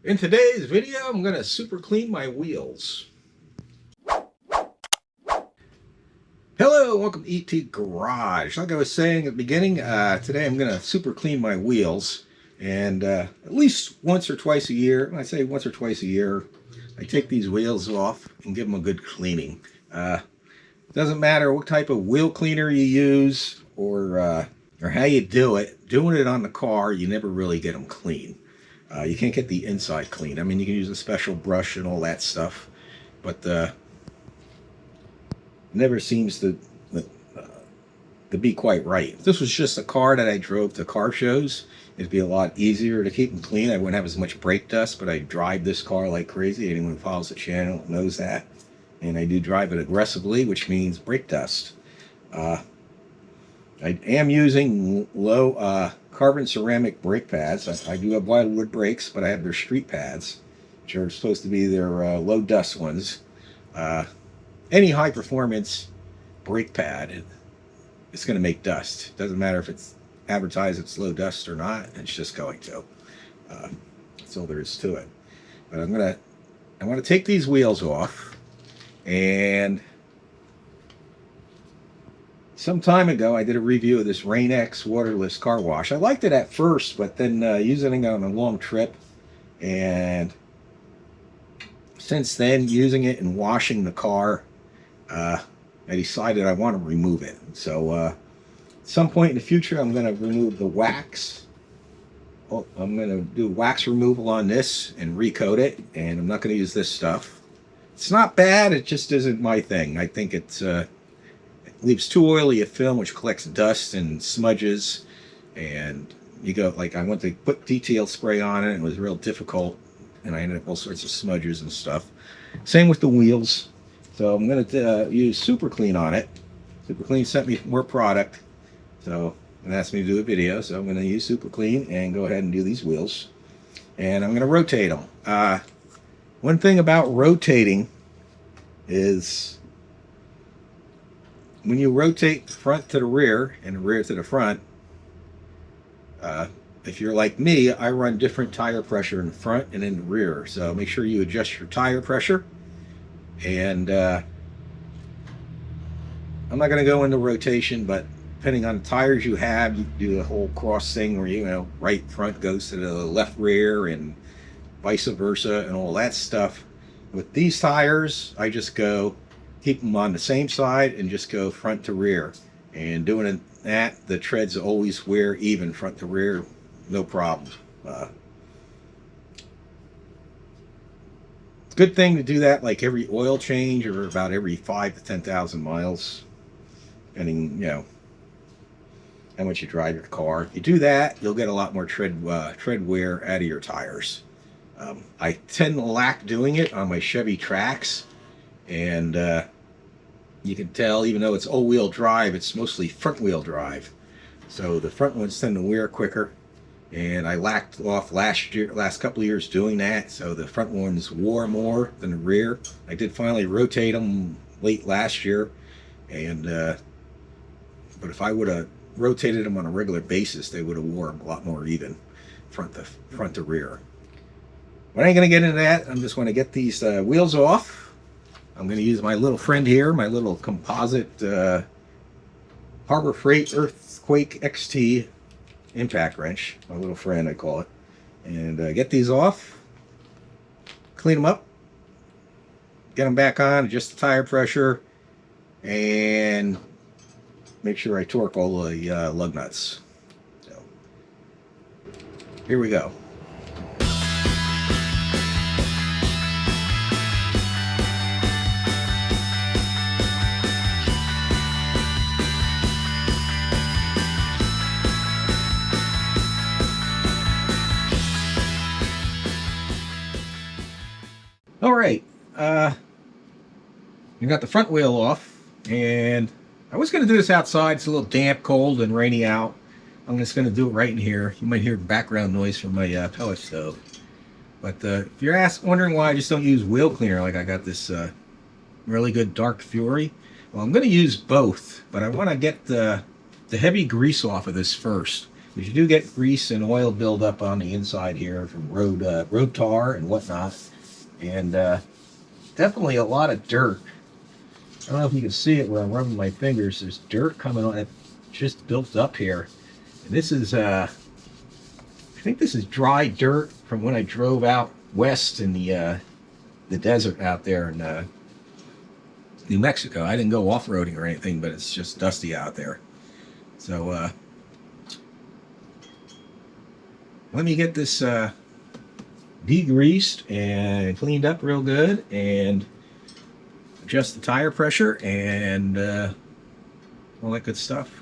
In today's video, I'm going to super clean my wheels. Hello, welcome to ET Garage. Like I was saying at the beginning, today I'm going to super clean my wheels. And at least once or twice a year, when I say once or twice a year, I take these wheels off and give them a good cleaning. Doesn't matter what type of wheel cleaner you use or how you do it. Doing it on the car, you never really get them clean. You can't get the inside clean. I mean, you can use a special brush and all that stuff, but never seems to be quite right. If this was just a car that I drove to car shows, it'd be a lot easier to keep them clean. I wouldn't have as much brake dust, but I drive this car like crazy. Anyone who follows the channel knows that. And I do drive it aggressively, which means brake dust. I am using low carbon ceramic brake pads. I do have Wildwood brakes, but I have their street pads, which are supposed to be their low dust ones. Any high performance brake pad, it's going to make dust. Doesn't matter if it's advertised it's low dust or not. It's just going to. That's all there is to it. But I want to take these wheels off. And some time ago, I did a review of this Rain-X waterless car wash. I liked it at first, but then using it on a long trip, and since then, using it and washing the car, I decided I want to remove it. So at some point in the future, I'm going to remove the wax. Oh, I'm going to do wax removal on this and recoat it, and I'm not going to use this stuff. It's not bad, it just isn't my thing. I think it leaves too oily a film, which collects dust and smudges, and you go, like, I went to put detail spray on it, and it was real difficult, and I ended up all sorts of smudges and stuff. Same with the wheels. So I'm going to use Super Clean on it. Super Clean sent me more product, so and asked me to do a video, so I'm going to use Super Clean and go ahead and do these wheels. And I'm going to rotate them. One thing about rotating is when you rotate the front to the rear and the rear to the front, if you're like me, I run different tire pressure in the front and in the rear. So make sure you adjust your tire pressure. And I'm not going to go into rotation, but depending on the tires you have, you do a whole cross thing where, you know, right front goes to the left rear and vice versa and all that stuff. With these tires, I just go keep them on the same side and just go front to rear. And doing that, the treads always wear even front to rear, no problem. Good thing to do that like every oil change or about every 5 to 10,000 miles, depending, you know, how much you drive your car. If you do that, you'll get a lot more tread wear out of your tires. I tend to lack doing it on my Chevy Trax, and you can tell, even though it's all-wheel drive, it's mostly front-wheel drive. So the front ones tend to wear quicker, and I lacked off last couple of years doing that, so the front ones wore more than the rear. I did finally rotate them late last year, and but if I would have rotated them on a regular basis, they would have worn a lot more even front to rear. But I ain't going to get into that. I'm just going to get these wheels off. I'm going to use my little friend here, my little composite Harbor Freight Earthquake XT impact wrench. My little friend, I call it. And get these off. Clean them up. Get them back on, adjust the tire pressure, and make sure I torque all the lug nuts. So, here we go. All right, I got the front wheel off, and I was going to do this outside. It's a little damp, cold, and rainy out. I'm just going to do it right in here. You might hear background noise from my pellet stove. But if you're wondering why I just don't use wheel cleaner, like I got this really good Dark Fury, well, I'm going to use both, but I want to get the heavy grease off of this first. because you do get grease and oil buildup on the inside here from road tar and whatnot, and definitely a lot of dirt. I don't know if you can see it where I'm rubbing my fingers. There's dirt coming on it, just built up here. And this is, I think this is dry dirt from when I drove out west in the desert out there in New Mexico. I didn't go off-roading or anything, but it's just dusty out there. So let me get this degreased and cleaned up real good, and adjust the tire pressure and all that good stuff.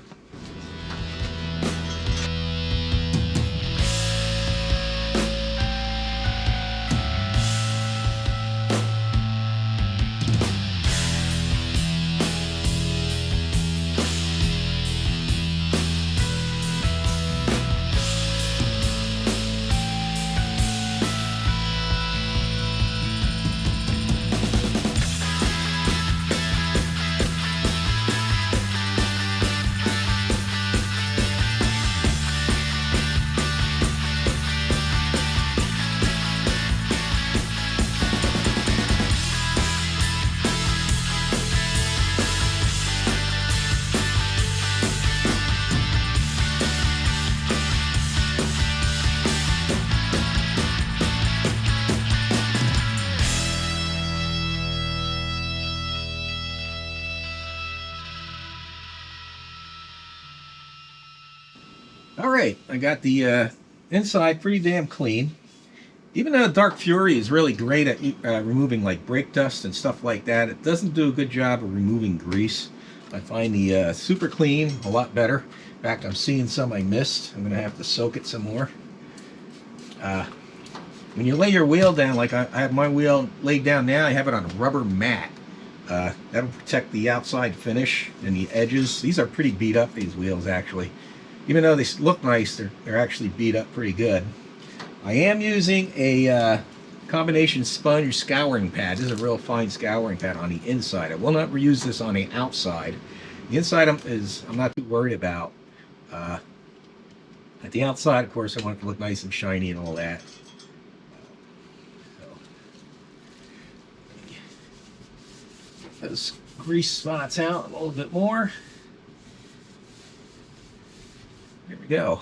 All right, I got the inside pretty damn clean. Even though Dark Fury is really great at removing like brake dust and stuff like that, it doesn't do a good job of removing grease. I find the Super Clean a lot better. In fact, I'm seeing some I missed. I'm going to have to soak it some more. When you lay your wheel down, like I have my wheel laid down now, I have it on a rubber mat. That'll protect the outside finish and the edges. These are pretty beat up, these wheels, actually. Even though they look nice, they're actually beat up pretty good. I am using a combination sponge scouring pad. This is a real fine scouring pad on the inside. I will not reuse this on the outside. The inside I'm not too worried about. At the outside, of course, I want it to look nice and shiny and all that. Get those grease spots out a little bit more. There we go.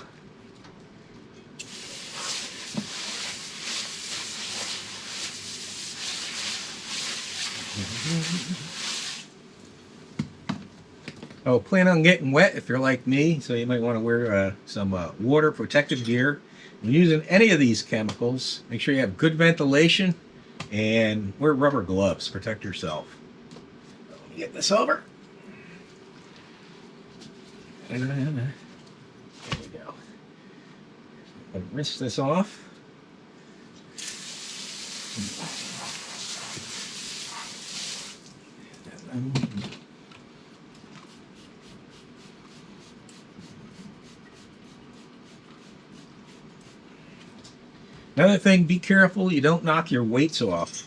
Oh, plan on getting wet if you're like me, so you might want to wear some water protective gear. When using any of these chemicals, make sure you have good ventilation and wear rubber gloves. Protect yourself. Let me get this over. There we go. I'm going to rinse this off. Another thing, be careful you don't knock your weights off.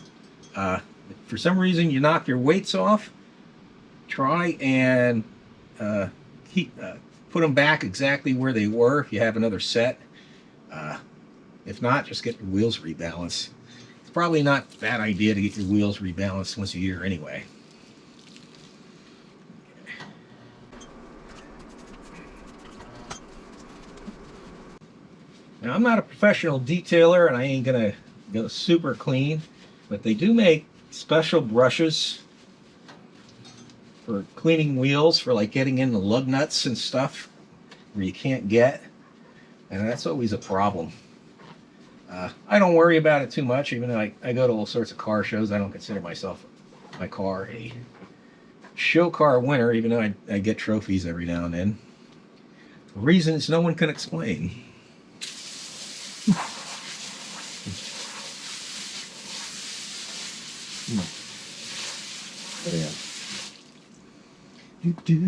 If for some reason you knock your weights off, try and put them back exactly where they were if you have another set. If not, just get your wheels rebalanced. It's probably not a bad idea to get your wheels rebalanced once a year anyway. Now, I'm not a professional detailer and I ain't gonna go super clean, but they do make special brushes for cleaning wheels, for like getting in the lug nuts and stuff where you can't get, and that's always a problem. I don't worry about it too much, even though I go to all sorts of car shows. I don't consider myself, my car, a show car winner, even though I get trophies every now and then. For reasons no one can explain. Yeah. There we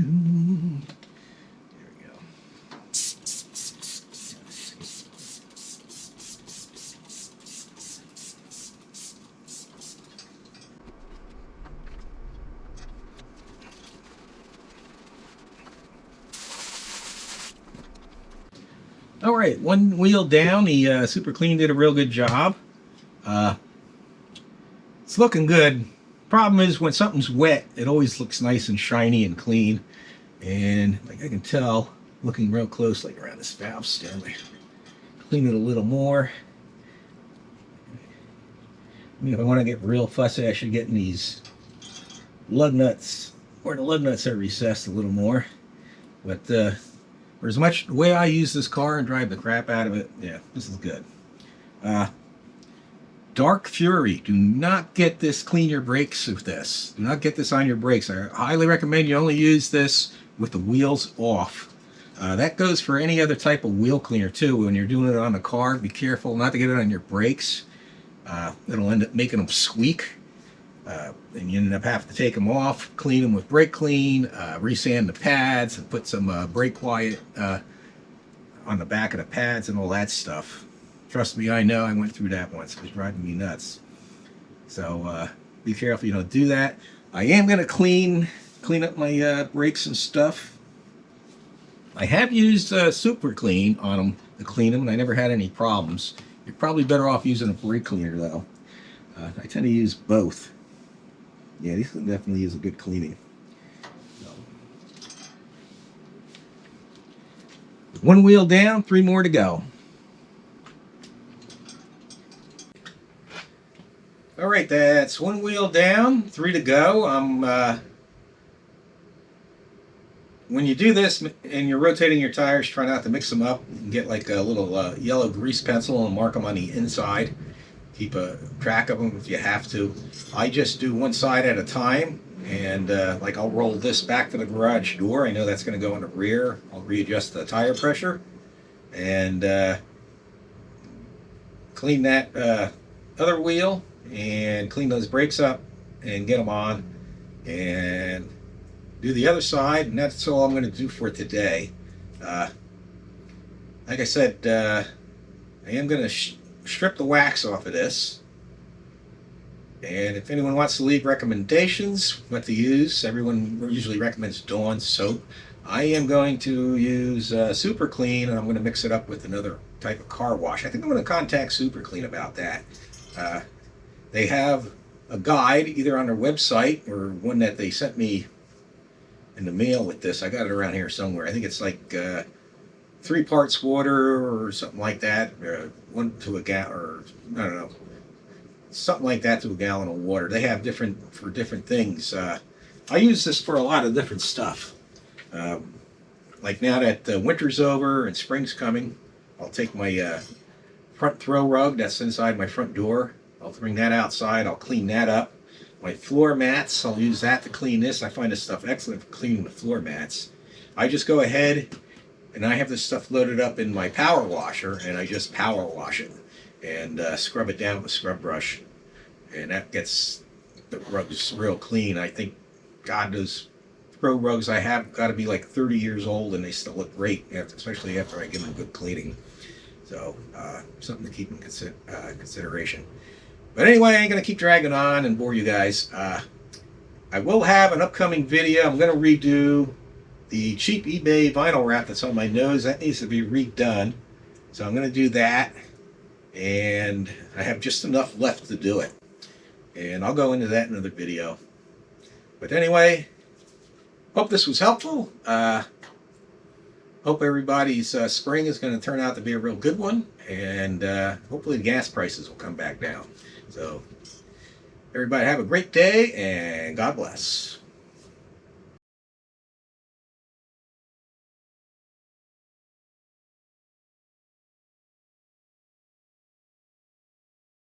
go. All right, one wheel down. The Super Clean did a real good job. It's looking good. Problem is, when something's wet, it always looks nice and shiny and clean. And like I can tell, looking real close, like around this valve stem, I clean it a little more. I mean, if I want to get real fussy, I should get in these lug nuts, or the lug nuts are recessed a little more. But for as much the way I use this car and drive the crap out of it, yeah, this is good. Dark Fury. Do not get this, clean your brakes with this. Do not get this on your brakes. I highly recommend you only use this with the wheels off. That goes for any other type of wheel cleaner too. When you're doing it on the car, be careful not to get it on your brakes. It'll end up making them squeak. And you end up having to take them off, clean them with brake clean, resand the pads, and put some brake quiet on the back of the pads and all that stuff. Trust me, I know. I went through that once. It was driving me nuts. So be careful you don't do that. I am going to clean up my brakes and stuff. I have used Super Clean on them to clean them, and I never had any problems. You're probably better off using a brake cleaner, though. I tend to use both. Yeah, these can definitely use a good cleaning. So. One wheel down, 3 more to go. All right, that's one wheel down, 3 to go. When you do this and you're rotating your tires, try not to mix them up and get like a little yellow grease pencil and mark them on the inside. Keep a track of them if you have to. I just do one side at a time, and like I'll roll this back to the garage door. I know that's going to go in the rear. I'll readjust the tire pressure and clean that other wheel and clean those brakes up and get them on and do the other side, and that's all I'm going to do for today. Like I said, I am going to strip the wax off of this, and if anyone wants to leave recommendations what to use, everyone usually recommends Dawn soap. I am going to use Super Clean, and I'm going to mix it up with another type of car wash. I think I'm going to contact Super Clean about that. They have a guide either on their website or one that they sent me in the mail with this. I got it around here somewhere. I think it's like 3 parts water or something like that, 1 to a gallon, or I don't know, something like that to a gallon of water. They have different for different things. I use this for a lot of different stuff. Like now that winter's over and spring's coming, I'll take my front throw rug that's inside my front door. I'll bring that outside. I'll clean that up. My floor mats, I'll use that to clean this. I find this stuff excellent for cleaning the floor mats. I just go ahead and I have this stuff loaded up in my power washer, and I just power wash it and scrub it down with a scrub brush, and that gets the rugs real clean. I think, God, those pro rugs I have got to be like 30 years old, and they still look great, especially after I give them a good cleaning. So something to keep in consideration. But anyway, I ain't going to keep dragging on and bore you guys. I will have an upcoming video. I'm going to redo the cheap eBay vinyl wrap that's on my nose. That needs to be redone. So I'm going to do that. And I have just enough left to do it. And I'll go into that in another video. But anyway, hope this was helpful. Hope everybody's spring is going to turn out to be a real good one. And hopefully the gas prices will come back down. So everybody have a great day, and God bless.